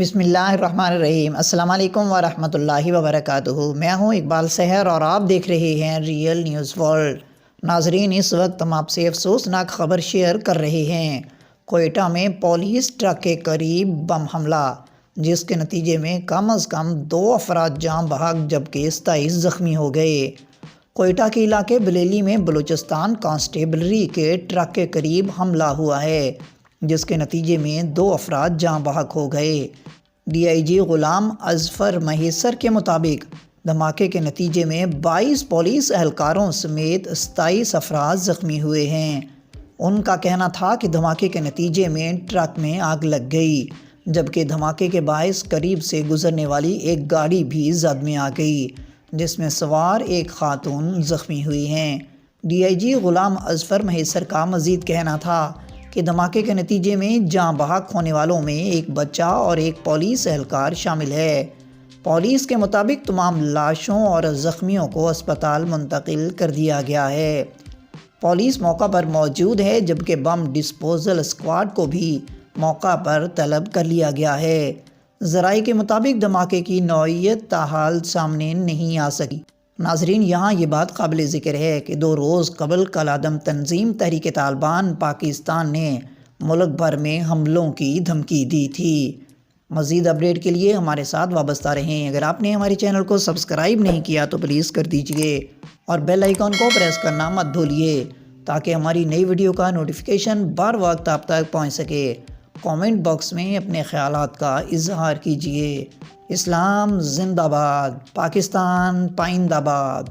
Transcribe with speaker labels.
Speaker 1: بسم اللہ الرحمن الرحیم۔ السلام علیکم ورحمۃ اللہ وبرکاتہ۔ میں ہوں اقبال سحر اور آپ دیکھ رہے ہیں ریئل نیوز ورلڈ۔ ناظرین، اس وقت ہم آپ سے افسوسناک خبر شیئر کر رہے ہیں۔ کوئٹہ میں پولیس ٹرک کے قریب بم حملہ، جس کے نتیجے میں کم از کم 2 افراد جاں بحق جبکہ 27 زخمی ہو گئے۔ کوئٹہ کے علاقے بلیلی میں بلوچستان کانسٹیبلری کے ٹرک کے قریب حملہ ہوا ہے، جس کے نتیجے میں 2 افراد جاں بحق ہو گئے۔ ڈی آئی جی غلام اظفر مہیسر کے مطابق دھماکے کے نتیجے میں 22 پولیس اہلکاروں سمیت 27 افراد زخمی ہوئے ہیں۔ ان کا کہنا تھا کہ دھماکے کے نتیجے میں ٹرک میں آگ لگ گئی، جبکہ دھماکے کے باعث قریب سے گزرنے والی ایک گاڑی بھی زد میں آ گئی، جس میں سوار ایک خاتون زخمی ہوئی ہیں۔ ڈی آئی جی غلام اظفر مہیسر کا مزید کہنا تھا کہ دھماکے کے نتیجے میں جاں بحق ہونے والوں میں ایک بچہ اور ایک پولیس اہلکار شامل ہے۔ پولیس کے مطابق تمام لاشوں اور زخمیوں کو اسپتال منتقل کر دیا گیا ہے۔ پولیس موقع پر موجود ہے، جبکہ بم ڈسپوزل اسکواڈ کو بھی موقع پر طلب کر لیا گیا ہے۔ ذرائع کے مطابق دھماکے کی نوعیت تاحال سامنے نہیں آ سکی۔ ناظرین، یہاں یہ بات قابل ذکر ہے کہ 2 روز قبل کالعدم تنظیم تحریک طالبان پاکستان نے ملک بھر میں حملوں کی دھمکی دی تھی۔ مزید اپڈیٹ کے لیے ہمارے ساتھ وابستہ رہیں۔ اگر آپ نے ہمارے چینل کو سبسکرائب نہیں کیا تو پلیز کر دیجئے اور بیل آئیکن کو پریس کرنا مت بھولیے، تاکہ ہماری نئی ویڈیو کا نوٹیفیکیشن بر وقت آپ تک پہنچ سکے۔ کامنٹ باکس میں اپنے خیالات کا اظہار کیجئے۔ اسلام زندہ باد، پاکستان پائندہ باد۔